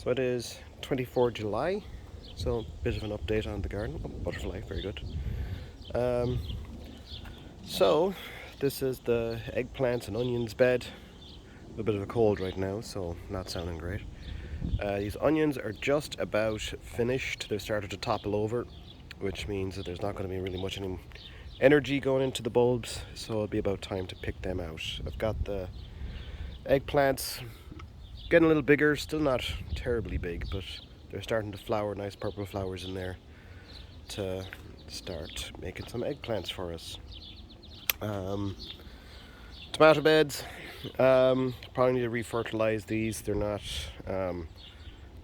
So it is 24 July, so a bit of an update on the garden. Oh, butterfly, very good. Um, so this is the eggplants and onions bed. A bit of a cold right now, so not sounding great. These onions are just about finished. They've started to topple over, which means that there's not going to be really much any energy going into the bulbs, so it'll be about time to pick them out. I've got the eggplants getting a little bigger, still not terribly big, but they're starting to flower, nice purple flowers in there to start making some eggplants for us. Tomato beds, probably need to refertilize these. They're not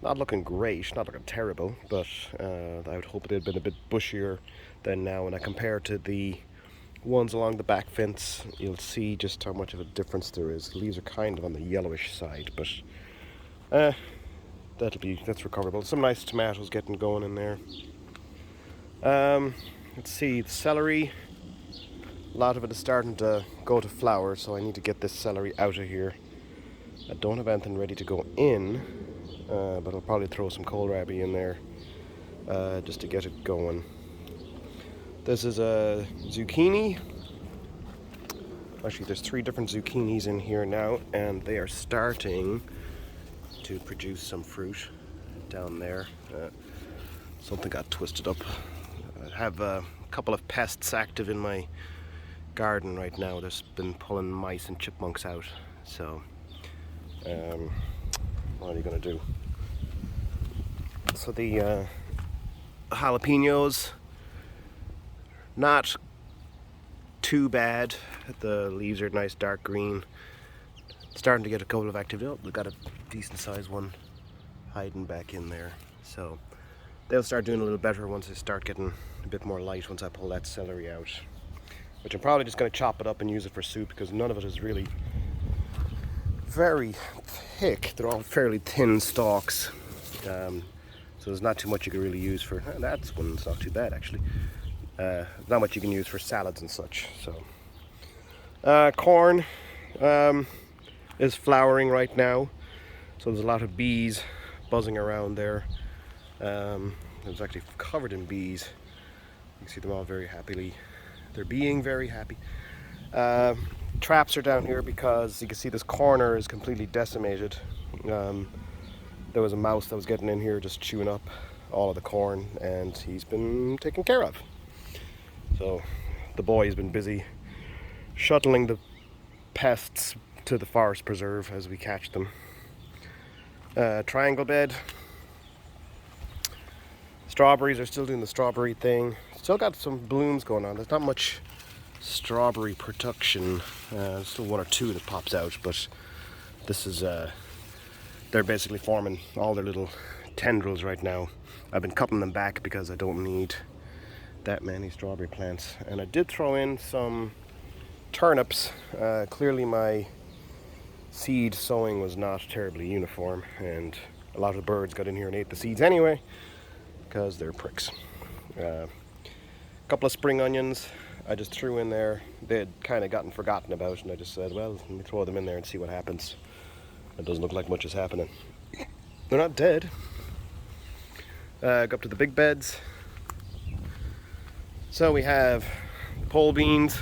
looking great, not looking terrible, but I would hope they'd been a bit bushier than now. When I compare to the ones along the back fence, you'll see just how much of a difference there is. The leaves are kind of on the yellowish side, but that's recoverable. Some nice tomatoes getting going in there. Let's see, the celery, a lot of it is starting to go to flower, so I need to get this celery out of here. I don't have anything ready to go in, but I'll probably throw some kohlrabi in there just to get it going. This is a zucchini. Actually, there's 3 different zucchinis in here now, and they are starting to produce some fruit down there. Something got twisted up. I have a couple of pests active in my garden right now. There's been pulling mice and chipmunks out, so what are you gonna do? So the jalapenos, not too bad. The leaves are nice dark green. Starting to get a couple of activity. Oh, we've got a decent sized one hiding back in there, so they'll start doing a little better once they start getting a bit more light, once I pull that celery out, which I'm probably just going to chop it up and use it for soup, because none of it is really very thick. They're all fairly thin stalks, so there's not too much you can really use for that's one's not too bad actually. Not much you can use for salads and such. So corn is flowering right now, so there's a lot of bees buzzing around there. It's actually covered in bees. You can see them all very happily. They're being very happy. Traps are down here because you can see this corner is completely decimated. There was a mouse that was getting in here just chewing up all of the corn, and he's been taken care of. So the boy has been busy shuttling the pests to the forest preserve as we catch them. Triangle bed. Strawberries are still doing the strawberry thing. Still got some blooms going on. There's not much strawberry production. There's still 1 or 2 that pops out, but this is they're basically forming all their little tendrils right now. I've been cutting them back because I don't need that many strawberry plants. And I did throw in some turnips. Clearly my seed sowing was not terribly uniform, and a lot of the birds got in here and ate the seeds anyway, because they're pricks. A couple of spring onions I just threw in there. They had kind of gotten forgotten about, and I just said, well, let me throw them in there and see what happens. It doesn't look like much is happening. They're not dead. Go up to the big beds. So we have pole beans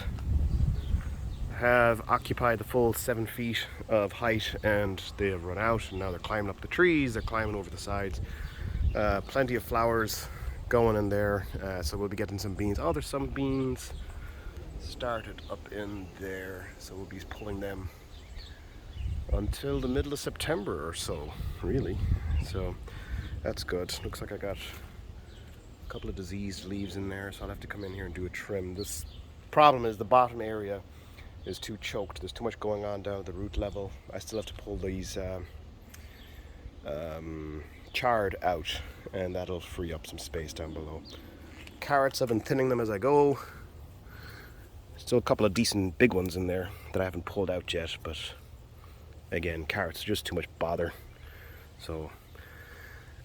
have occupied the full 7 feet of height, and they have run out, and now they're climbing up the trees, they're climbing over the sides. Plenty of flowers going in there, so we'll be getting some beans. Oh, there's some beans started up in there, so we'll be pulling them until the middle of September or so, really. So that's good. Looks like I got a couple of diseased leaves in there, so I'll have to come in here and do a trim. This problem is the bottom area is too choked. There's too much going on down at the root level. I still have to pull these chard out, and that'll free up some space down below. Carrots, I've been thinning them as I go. Still a couple of decent big ones in there that I haven't pulled out yet, but again, carrots are just too much bother. So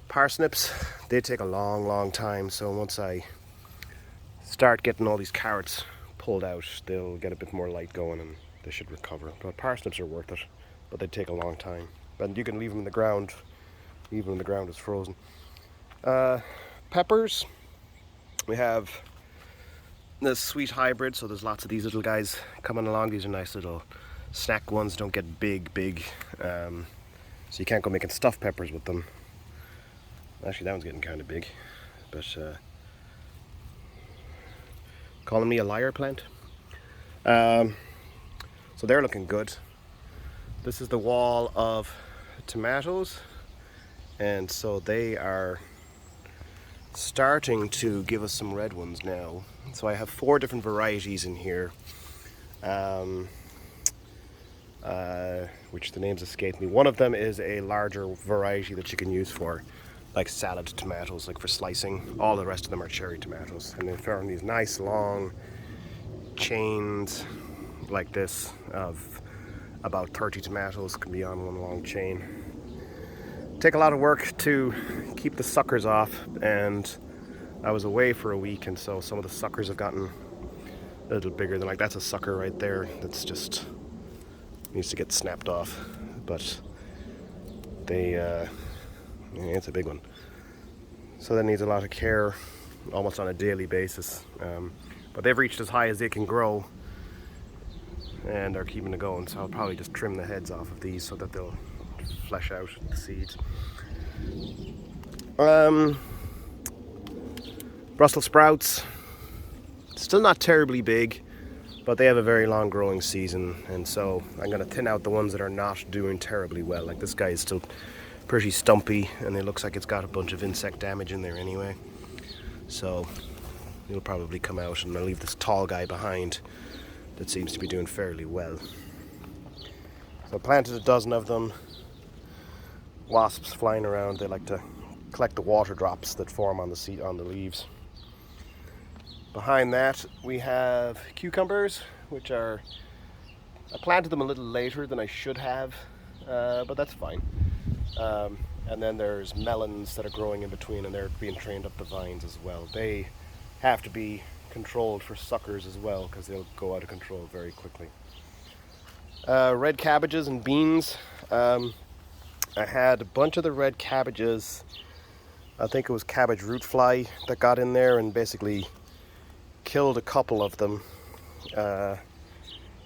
parsnips, they take a long time, so once I start getting all these carrots pulled out, they'll get a bit more light going and they should recover. But parsnips are worth it, but they take a long time. But you can leave them in the ground even when the ground is frozen. Peppers, we have this sweet hybrid, so there's lots of these little guys coming along. These are nice little snack ones, don't get big, so you can't go making stuffed peppers with them. Actually, that one's getting kind of big, but calling me a liar, plant. So they're looking good. This is the wall of tomatoes, and so they are starting to give us some red ones now. So I have 4 different varieties in here, which the names escape me. One of them is a larger variety that you can use for like salad tomatoes, like for slicing. All the rest of them are cherry tomatoes, and they form these nice long chains like this of about 30 tomatoes can be on one long chain. Take a lot of work to keep the suckers off, and I was away for a week, and so some of the suckers have gotten a little bigger than, like, that's a sucker right there that's just needs to get snapped off, but they it's a big one, so that needs a lot of care almost on a daily basis, but they've reached as high as they can grow and are keeping it going, so I'll probably just trim the heads off of these so that they'll flesh out the seeds. Brussels sprouts, still not terribly big, but they have a very long growing season, and so I'm going to thin out the ones that are not doing terribly well. Like this guy is still pretty stumpy, and it looks like it's got a bunch of insect damage in there anyway, so he'll probably come out, and I'll leave this tall guy behind that seems to be doing fairly well. So I planted a dozen of them. Wasps flying around, they like to collect the water drops that form on the leaves. Behind that we have cucumbers, which are, I planted them a little later than I should have, but that's fine. And then there's melons that are growing in between, and they're being trained up the vines as well. They have to be controlled for suckers as well, because they'll go out of control very quickly. Red cabbages and beans. I had a bunch of the red cabbages. I think it was cabbage root fly that got in there and basically killed a couple of them.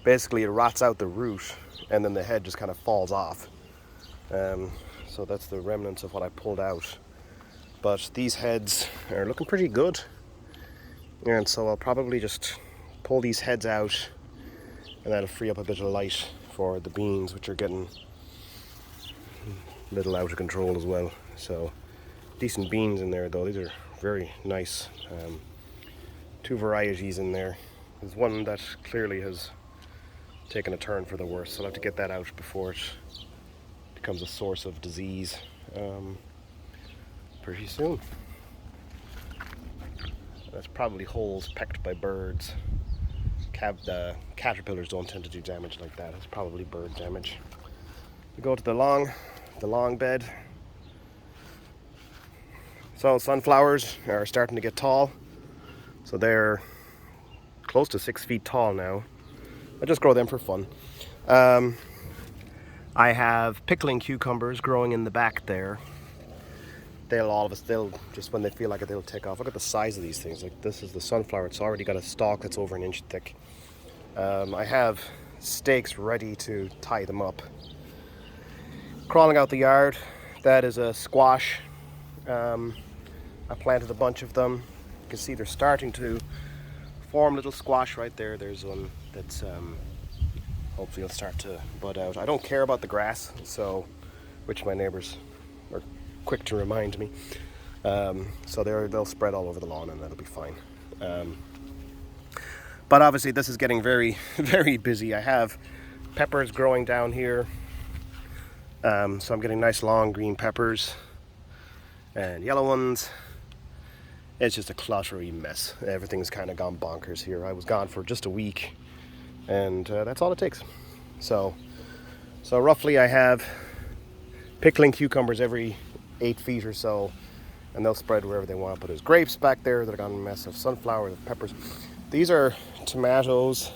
Basically it rots out the root, and then the head just kind of falls off. So that's the remnants of what I pulled out. But these heads are looking pretty good, and so I'll probably just pull these heads out, and that'll free up a bit of light for the beans, which are getting a little out of control as well. So decent beans in there though. These are very nice. 2 varieties in there. There's one that clearly has taken a turn for the worse, so I'll have to get that out before it becomes a source of disease pretty soon. That's probably holes pecked by birds. Caterpillars don't tend to do damage like that. It's probably bird damage. We go to the long bed. So sunflowers are starting to get tall. So they're close to 6 feet tall now. I just grow them for fun. I have pickling cucumbers growing in the back there. They'll just, when they feel like it, they'll take off. Look at the size of these things. Like, this is the sunflower. It's already got a stalk that's over an inch thick. I have stakes ready to tie them up. Crawling out the yard, that is a squash. I planted a bunch of them. You can see they're starting to form little squash right there. There's one that's hopefully will start to bud out. I don't care about the grass, so, which my neighbors are quick to remind me. So they'll spread all over the lawn, and that'll be fine. But obviously this is getting very, very busy. I have peppers growing down here. So I'm getting nice long green peppers and yellow ones. It's just a cluttery mess. Everything's kind of gone bonkers here. I was gone for just a week, and that's all it takes. So roughly I have pickling cucumbers every 8 feet or so, and they'll spread wherever they want. But there's grapes back there that are gone a mess, of sunflowers, peppers. These are tomatoes,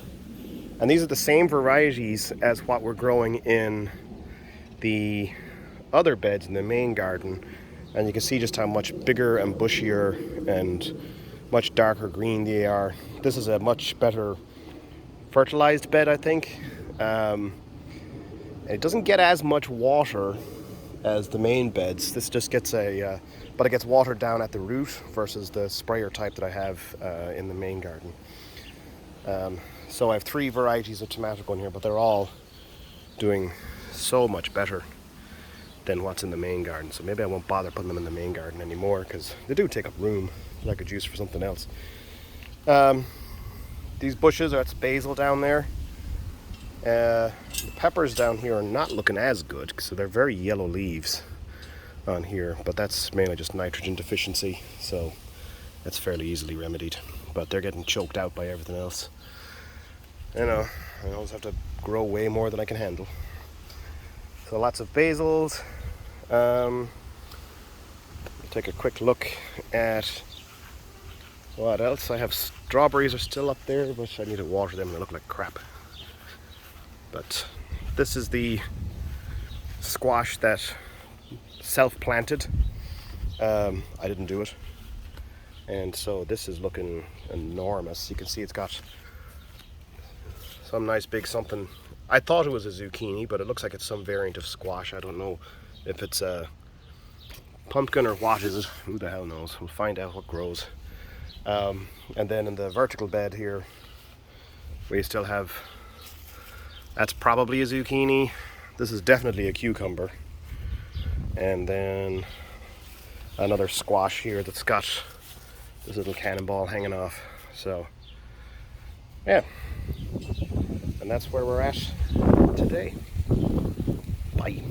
and these are the same varieties as what we're growing in the other beds in the main garden, and you can see just how much bigger and bushier and much darker green they are. This is a much better fertilized bed, I think. It doesn't get as much water as the main beds. This just gets but it gets watered down at the root versus the sprayer type that I have in the main garden. So I have 3 varieties of tomato going here, but they're all doing so much better than what's in the main garden. So maybe I won't bother putting them in the main garden anymore, because they do take up room that I could use for something else. These bushes, that's basil down there. The peppers down here are not looking as good, so they're very yellow leaves on here, but that's mainly just nitrogen deficiency, so that's fairly easily remedied. But they're getting choked out by everything else. You know, I always have to grow way more than I can handle. So lots of basils. Take a quick look at what else. I have strawberries are still up there, but I need to water them and they look like crap. But this is the squash that self-planted. I didn't do it. And so this is looking enormous. You can see it's got some nice big something. I thought it was a zucchini, but it looks like it's some variant of squash. I don't know if it's a pumpkin or what is it. Who the hell knows? We'll find out what grows. And then in the vertical bed here, we still have, that's probably a zucchini. This is definitely a cucumber. And then another squash here that's got this little cannonball hanging off. So, yeah. And that's where we're at today. Bye.